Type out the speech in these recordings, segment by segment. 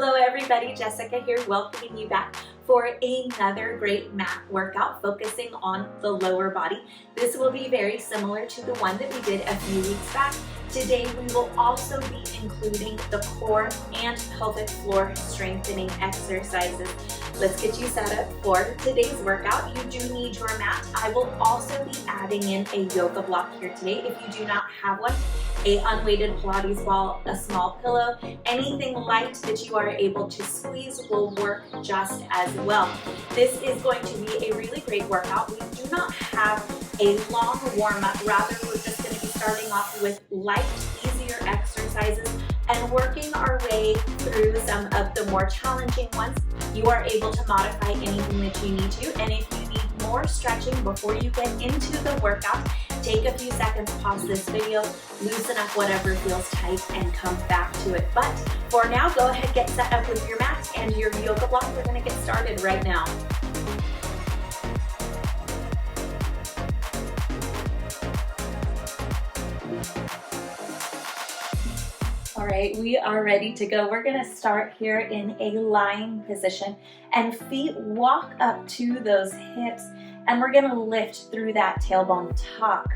Hello everybody, Jessica here, welcoming you back for another great mat workout focusing on the lower body. This will be very similar to the one that we did a few weeks back. Today we will also be including the core and pelvic floor strengthening exercises. Let's get you set up for today's workout. You do need your mat. I will also be adding in a yoga block here today. If you do not have one, a unweighted Pilates ball, a small pillow, anything light that you are able to squeeze will work just as well. This is going to be a really great workout. We do not have a long warm-up. Rather, we're just going to be starting off with light, easier exercises and working our way through some of the more challenging ones. You are able to modify anything that you need to, and if you need more stretching before you get into the workout, take a few seconds, pause this video, loosen up whatever feels tight, and come back to it. But for now, go ahead, get set up with your mat and your yoga block. We're going to get started right now. All right, we are ready to go. We're gonna start here in a lying position and feet walk up to those hips, and we're gonna lift through that tailbone tuck,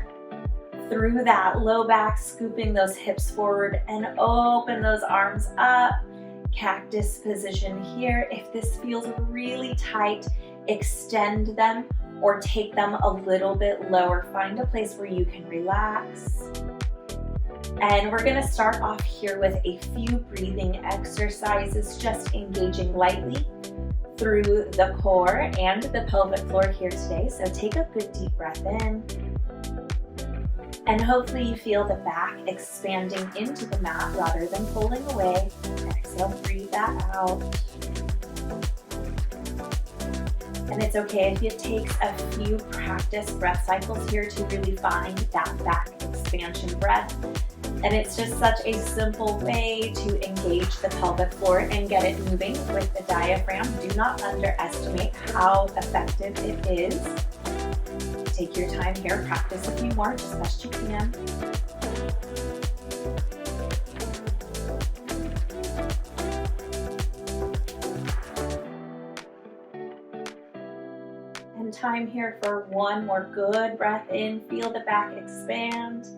through that low back, scooping those hips forward and open those arms up. Cactus position here. If this feels really tight, extend them or take them a little bit lower. Find a place where you can relax. And we're gonna start off here with a few breathing exercises, just engaging lightly through the core and the pelvic floor here today. So take a good deep breath in. And hopefully you feel the back expanding into the mat rather than pulling away. Exhale, breathe that out. And it's okay if it takes a few practice breath cycles here to really find that back expansion breath. And it's just such a simple way to engage the pelvic floor and get it moving with the diaphragm. Do not underestimate how effective it is. Take your time here, practice a few more as best you can. And time here for one more good breath in. Feel the back expand.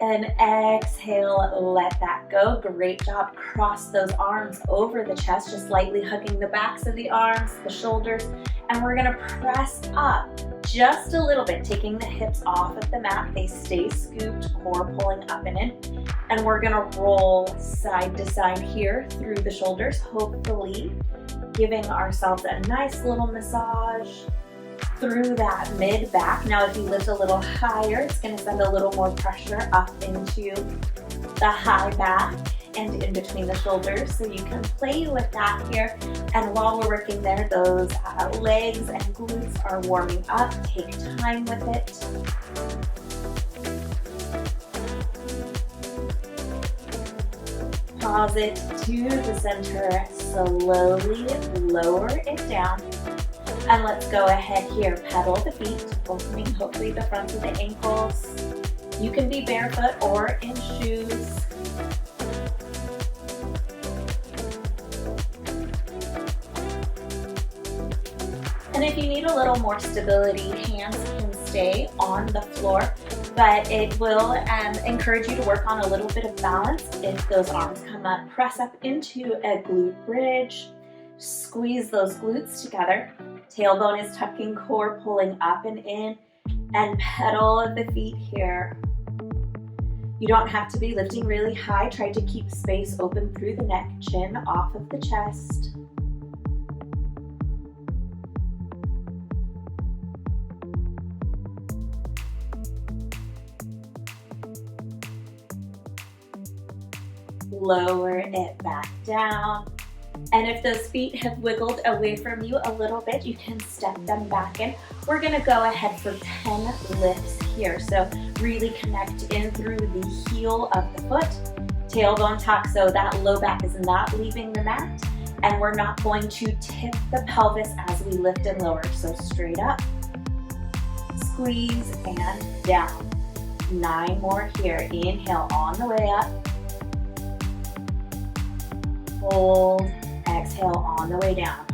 And exhale, let that go. Great job. Cross those arms over the chest, just lightly hugging the backs of the arms, the shoulders. And we're gonna press up just a little bit, taking the hips off of the mat. They stay scooped, core pulling up and in. And we're gonna roll side to side here through the shoulders, hopefully giving ourselves a nice little massage through that mid back. Now if you lift a little higher, it's going to send a little more pressure up into the high back and in between the shoulders. So you can play with that here. And while we're working there, those legs and glutes are warming up. Take time with it. Pause it to the center. Slowly lower it down. And let's go ahead here, pedal the feet, opening hopefully the front of the ankles. You can be barefoot or in shoes. And if you need a little more stability, hands can stay on the floor, but it will encourage you to work on a little bit of balance. If those arms come up, press up into a glute bridge. Squeeze those glutes together. Tailbone is tucking, core pulling up and in, and pedal the feet here. You don't have to be lifting really high. Try to keep space open through the neck, chin off of the chest. Lower it back down. And if those feet have wiggled away from you a little bit, you can step them back in. We're gonna go ahead for 10 lifts here. So really connect in through the heel of the foot, tailbone tuck, so that low back is not leaving the mat. And we're not going to tip the pelvis as we lift and lower. So straight up, squeeze and down. 9 more here. Inhale on the way up. hold, exhale on the way down.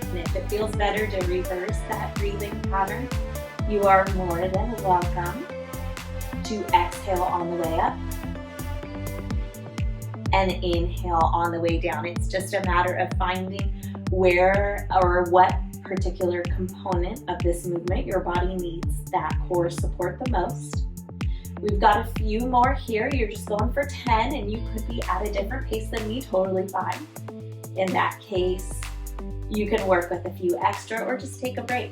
And if it feels better to reverse that breathing pattern, you are more than welcome to exhale on the way up and inhale on the way down. It's just a matter of finding where or what particular component of this movement your body needs that core support the most. We've got a few more here. You're just going for 10 and you could be at a different pace than me, totally fine. In that case, you can work with a few extra or just take a break.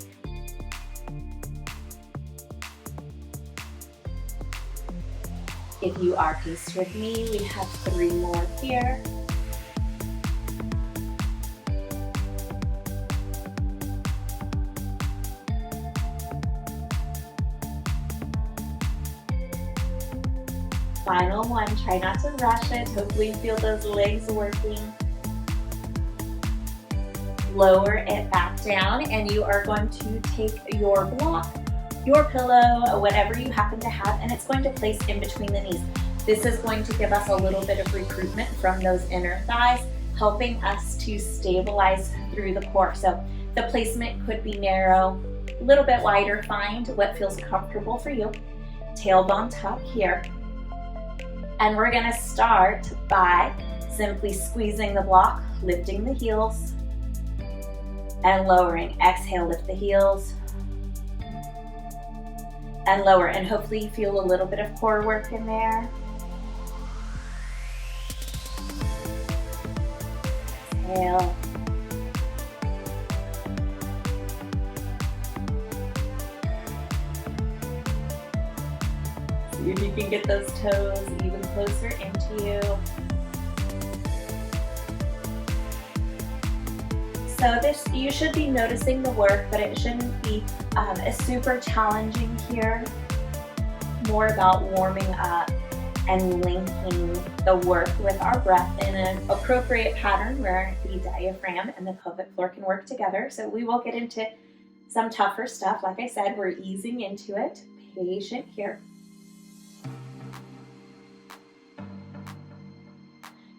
If you are paced with me, we have 3 more here. Final one, try not to rush it. Hopefully you feel those legs working. Lower it back down and you are going to take your block, your pillow, whatever you happen to have, and it's going to place in between the knees. This is going to give us a little bit of recruitment from those inner thighs, helping us to stabilize through the core. So the placement could be narrow, a little bit wider. Find what feels comfortable for you. Tailbone tuck here. And we're gonna start by simply squeezing the block, lifting the heels, and lowering. Exhale, lift the heels, and lower. And hopefully you feel a little bit of core work in there. Exhale. See if you can get those toes even closer into you. So this, you should be noticing the work, but it shouldn't be super challenging here. More about warming up and linking the work with our breath in an appropriate pattern where the diaphragm and the pelvic floor can work together. So we will get into some tougher stuff. Like I said, we're easing into it. Patient here.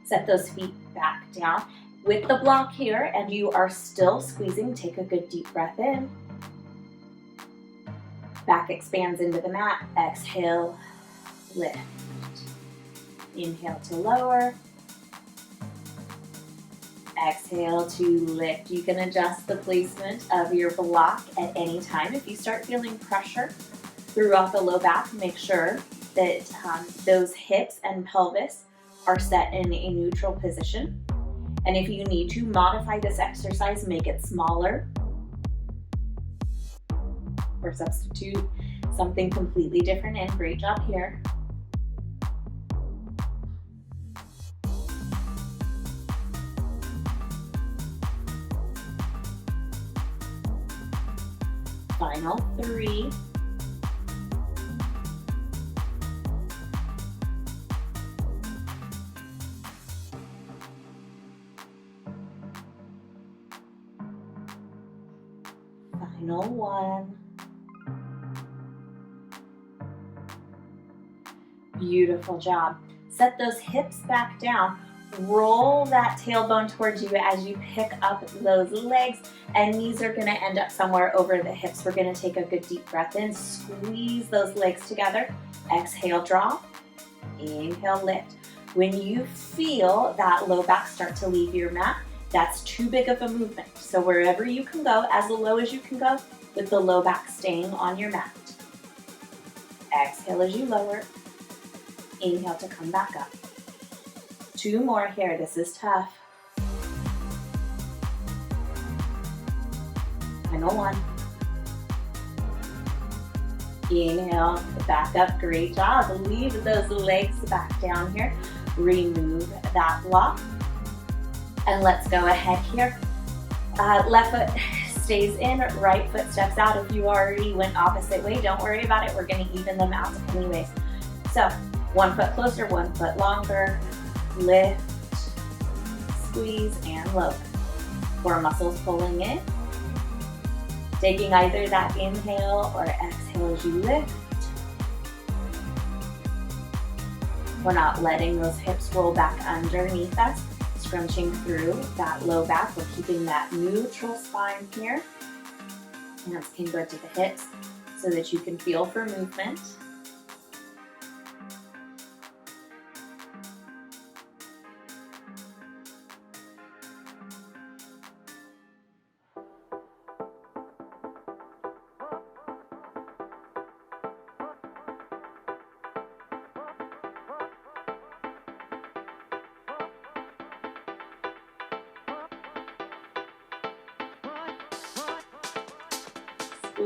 Set those feet back down with the block here, and you are still squeezing. Take a good deep breath in. Back expands into the mat. Exhale, lift. Inhale to lower. Exhale to lift. You can adjust the placement of your block at any time. If you start feeling pressure throughout the low back, make sure that those hips and pelvis are set in a neutral position. And if you need to modify this exercise, make it smaller or substitute something completely different in. Great job here. Final 3. Final 1. Beautiful job. Set those hips back down. Roll that tailbone towards you as you pick up those legs, and knees are going to end up somewhere over the hips. We're going to take a good deep breath in, squeeze those legs together. Exhale, drop. Inhale, lift. When you feel that low back start to leave your mat, that's too big of a movement. So wherever you can go, as low as you can go, with the low back staying on your mat. Exhale as you lower. Inhale to come back up. 2 more here. This is tough. Final 1. Inhale, back up. Great job. Leave those legs back down here. Remove that block. And let's go ahead here. Left foot stays in, right foot steps out. If you already went opposite way, don't worry about it. We're going to even them out anyways. So 1 foot closer, 1 foot longer. Lift, squeeze, and lower. Core muscles pulling in. Taking either that inhale or exhale as you lift. We're not letting those hips roll back underneath us, scrunching through that low back. We're keeping that neutral spine here. Hands can go to the hips so that you can feel for movement.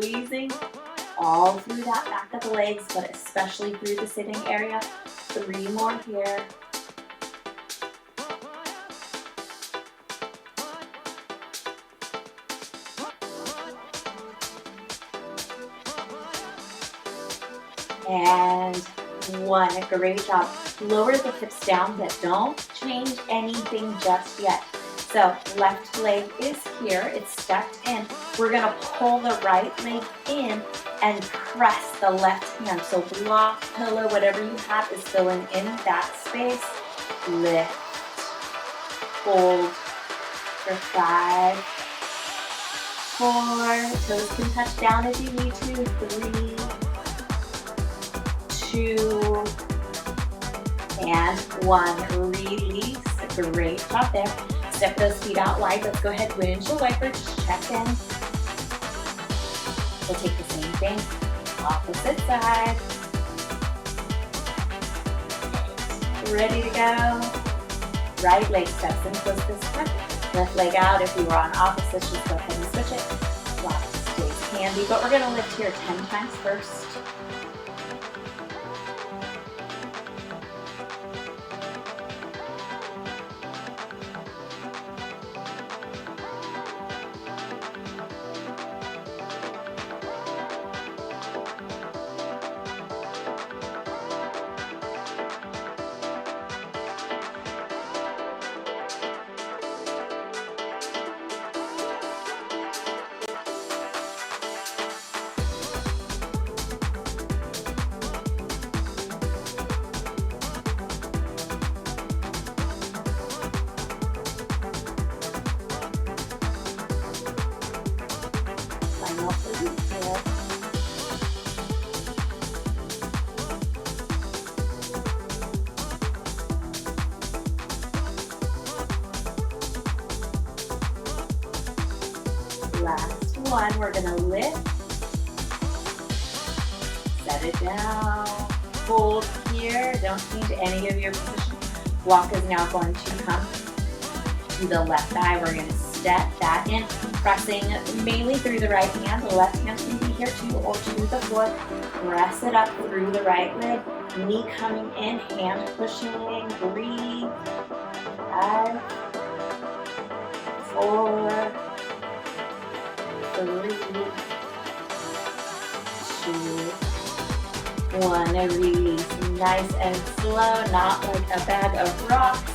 Squeezing all through that back of the legs, but especially through the sitting area. 3 more here. And 1, great job. Lower the hips down, but don't change anything just yet. So left leg is here, it's stepped in. We're gonna pull the right leg in and press the left hand. So block, pillow, whatever you have is filling in that space. Lift, hold for 5, 4, toes can touch down if you need to, 3, 2, and 1. Release, great job there. Step those feet out wide. Let's go ahead, windshield wiper, just check in. We'll take the same thing, opposite side. Ready to go. Right leg steps in, twist this foot. Left leg out. If you were on opposites, just go ahead and switch it. Block stays handy, but we're gonna lift here 10 times first. Last one, we're gonna lift, set it down, hold here, don't change any of your position. Walk is now going to come to the left thigh. We're gonna step that in, pressing mainly through the right hand. The left hand can be here too, or to the floor. Press it up through the right leg, knee coming in, hand pushing, breathe. 5, 4, 3, 2, 1, release. Nice and slow, not like a bag of rocks.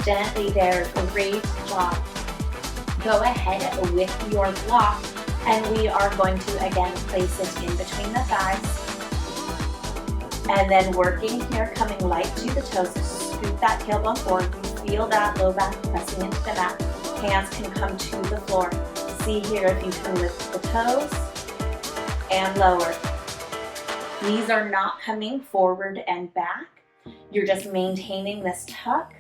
Gently there, great job. Go ahead with your block, and we are going to again place it in between the thighs. And then working here, coming light to the toes, scoop that tailbone forward. You feel that low back pressing into the mat. Hands can come to the floor. See here if you can lift the toes and lower. Knees are not coming forward and back. You're just maintaining this tuck,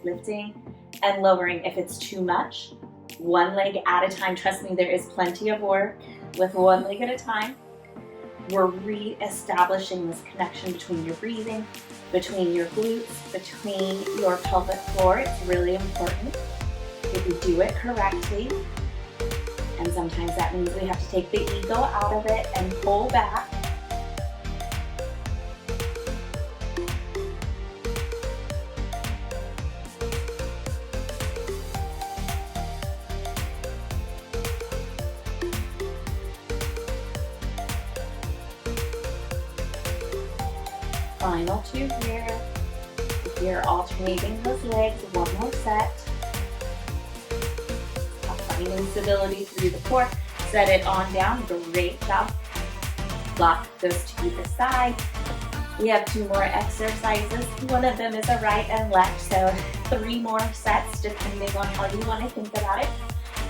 lifting and lowering if it's too much. One leg at a time. Trust me, there is plenty of work with one leg at a time. We're re-establishing this connection between your breathing, between your glutes, between your pelvic floor. It's really important if you do it correctly. And sometimes that means we have to take the ego out of it and pull back. Final 2 here. If you're alternating those legs, 1 more set. Finding stability through the core. Set it on down, great job. Block goes to the side. We have 2 more exercises. One of them is a right and left, so 3 more sets depending on how you want to think about it.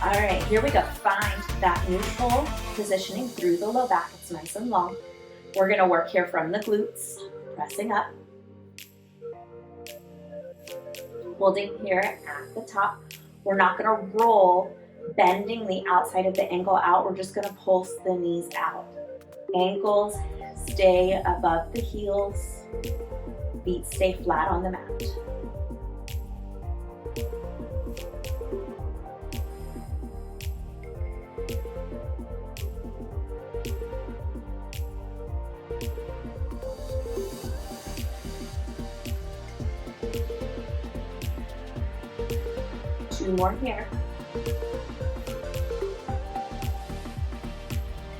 All right, here we go. Find that neutral positioning through the low back. It's nice and long. We're gonna work here from the glutes, pressing up. Holding here at the top. We're not gonna roll, bending the outside of the ankle out. We're just gonna pulse the knees out. Ankles stay above the heels. Feet stay flat on the mat. Two more here.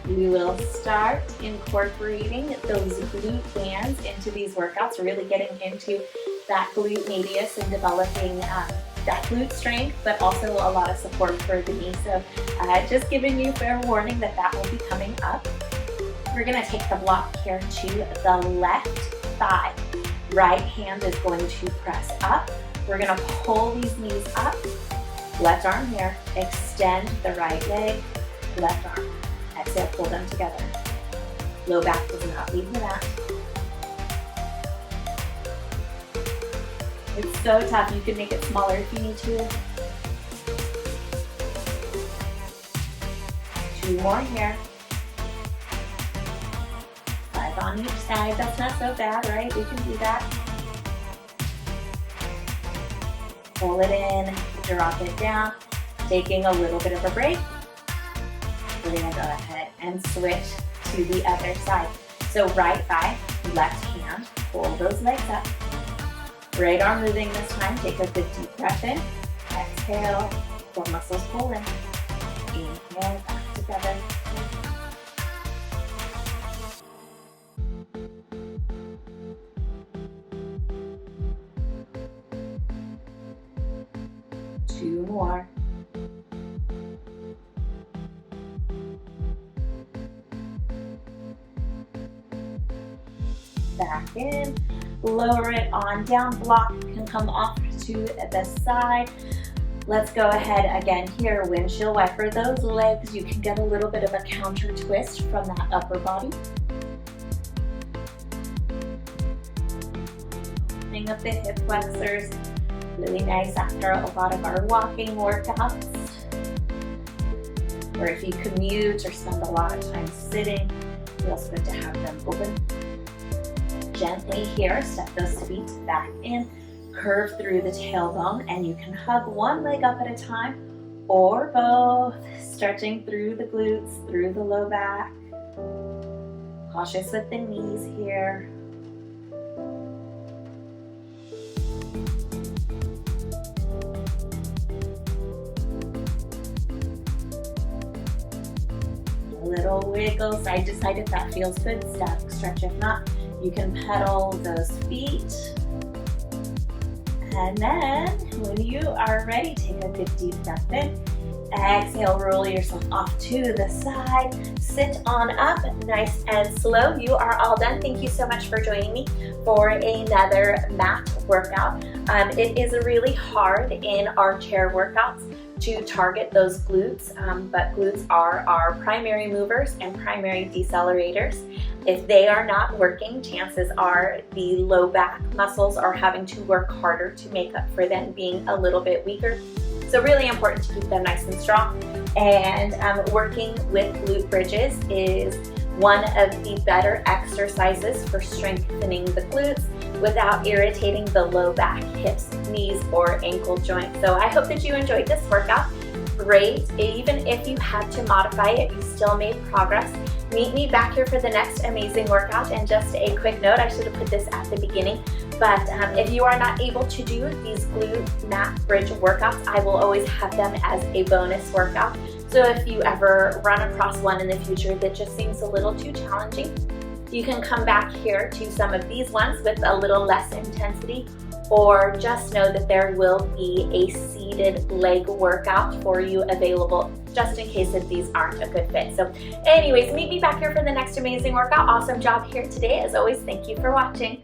We will start incorporating those glute bands into these workouts, really getting into that glute medius and developing that glute strength, but also a lot of support for the knee. So just giving you fair warning that that will be coming up. We're gonna take the block here to the left thigh. Right hand is going to press up. We're gonna pull these knees up. Left arm here, extend the right leg, left arm. Exhale, pull them together. Low back does not leave the mat. It's so tough. You can make it smaller if you need to. 2 more here. 5 on each side. That's not so bad, right? We can do that. Pull it in, drop it down, taking a little bit of a break. We're gonna go ahead and switch to the other side. So right thigh, left hand, pull those legs up. Right arm moving this time, take a good deep breath in. Exhale, core muscles pull in. Inhale, back together. Two more. Back in, lower it on down, block can come off to the side. Let's go ahead again here, windshield wiper those legs. You can get a little bit of a counter twist from that upper body. Opening up the hip flexors, really nice after a lot of our walking workouts. Or if you commute or spend a lot of time sitting, feels good to have them open. Gently here, step those feet back in, curve through the tailbone, and you can hug one leg up at a time or both, stretching through the glutes, through the low back. Cautious with the knees here. A little wiggle side to side if that feels good, stretch if not. You can pedal those feet. And then when you are ready, take a good deep breath in. Exhale, roll yourself off to the side. Sit on up, nice and slow. You are all done. Thank you so much for joining me for another mat workout. It is really hard in our chair workouts to target those glutes, but glutes are our primary movers and primary decelerators. If they are not working, chances are the low back muscles are having to work harder to make up for them being a little bit weaker. So really important to keep them nice and strong. And working with glute bridges is one of the better exercises for strengthening the glutes without irritating the low back, hips, knees, or ankle joints. So I hope that you enjoyed this workout. Great. Even if you had to modify it, you still made progress. Meet me back here for the next amazing workout. And just a quick note, I should have put this at the beginning, but if you are not able to do these glute mat bridge workouts, I will always have them as a bonus workout. So if you ever run across one in the future that just seems a little too challenging, you can come back here to some of these ones with a little less intensity, or just know that there will be a seated leg workout for you available just in case if these aren't a good fit. So anyways, meet me back here for the next amazing workout. Awesome job here today. As always, thank you for watching.